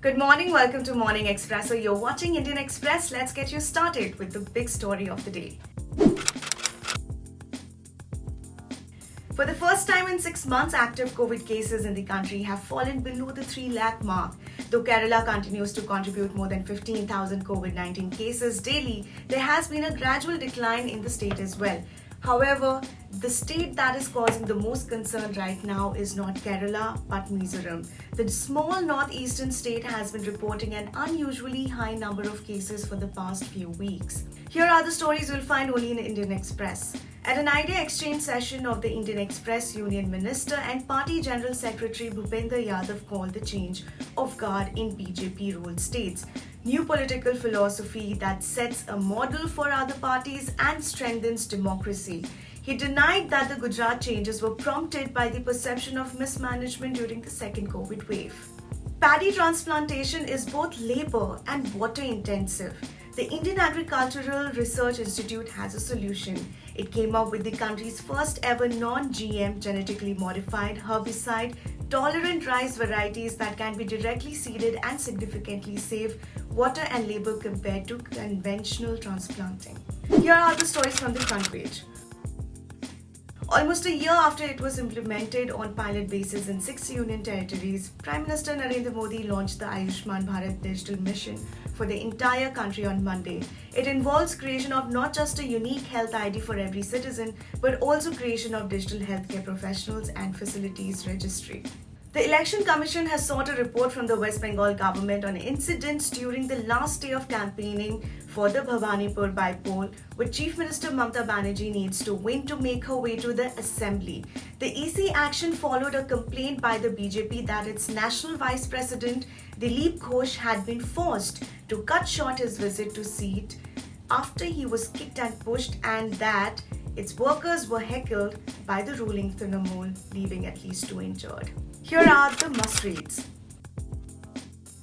Good morning, welcome to Morning Expresso. You're watching Indian Express. Let's get you started with the big story of the day. For the first time in 6 months, active COVID cases in the country have fallen below the 3 lakh mark. Though Kerala continues to contribute more than 15,000 COVID-19 cases daily, there has been a gradual decline in the state as well. However, the state that is causing the most concern right now is not Kerala but Mizoram. The small northeastern state has been reporting an unusually high number of cases for the past few weeks. Here are the stories you'll find only in Indian Express. At an idea exchange session of the Indian Express, Union Minister and Party General Secretary Bhupender Yadav called the change of guard in BJP-ruled states. New political philosophy that sets a model for other parties and strengthens democracy. He denied that the Gujarat changes were prompted by the perception of mismanagement during the second COVID wave. Paddy transplantation is both labor and water intensive. The Indian Agricultural Research Institute has a solution. It came up with the country's first ever non-GM genetically modified herbicide tolerant rice varieties that can be directly seeded and significantly save water and labor compared to conventional transplanting. Here are the stories from the front page. Almost a year after it was implemented on pilot basis in 6 union territories, Prime Minister Narendra Modi launched the Ayushman Bharat Digital Mission for the entire country on Monday. It involves creation of not just a unique health ID for every citizen, but also creation of digital healthcare professionals and facilities registry. The Election Commission has sought a report from the West Bengal government on incidents during the last day of campaigning for the Bhawanipur by-poll, which Chief Minister Mamata Banerjee needs to win to make her way to the Assembly. The EC action followed a complaint by the BJP that its National Vice President Dilip Ghosh had been forced to cut short his visit to seat after he was kicked and pushed, and that its workers were heckled by the ruling Trinamool, leaving at least 2 injured. Here are the must-reads.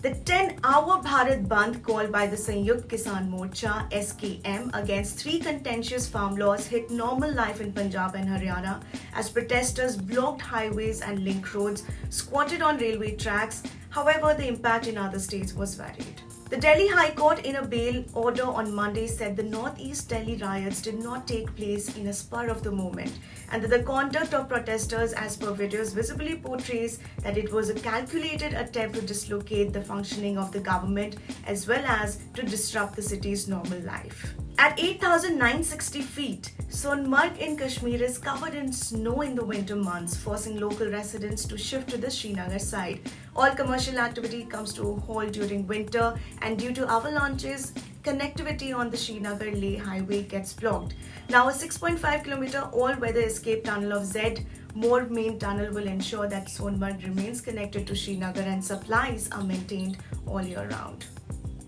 The 10-hour Bharat Bandh called by the Sanयुkt Kisan Morcha (SKM) against 3 contentious farm laws hit normal life in Punjab and Haryana as protesters blocked highways and link roads, squatted on railway tracks. However, the impact in other states was varied. The Delhi High Court, in a bail order on Monday, said the Northeast Delhi riots did not take place in a spur of the moment and that the conduct of protesters as per videos visibly portrays that it was a calculated attempt to dislocate the functioning of the government as well as to disrupt the city's normal life. At 8,960 feet, Sonmarg in Kashmir is covered in snow in the winter months, forcing local residents to shift to the Srinagar side. All commercial activity comes to a halt during winter, and due to avalanches, connectivity on the Srinagar-Leh highway gets blocked. Now, a 6.5-kilometer all-weather escape tunnel of Z More main tunnel will ensure that Sonmarg remains connected to Srinagar and supplies are maintained all year round.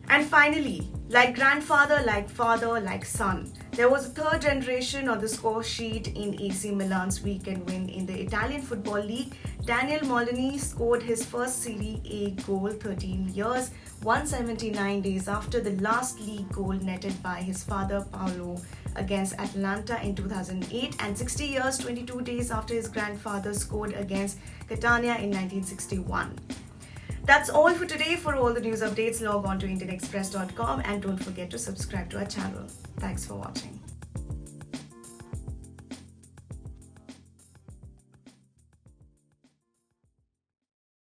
And finally, like grandfather, like father, like son, there was a third generation on the score sheet in AC Milan's weekend win in the Italian Football League. Daniel Moldini scored his first Serie A goal 13 years, 179 days after the last league goal netted by his father Paolo against Atalanta in 2008 and 60 years, 22 days after his grandfather scored against Catania in 1961. That's all for today. For all the news updates, log on to indianexpress.com and don't forget to subscribe to our channel. Thanks for watching.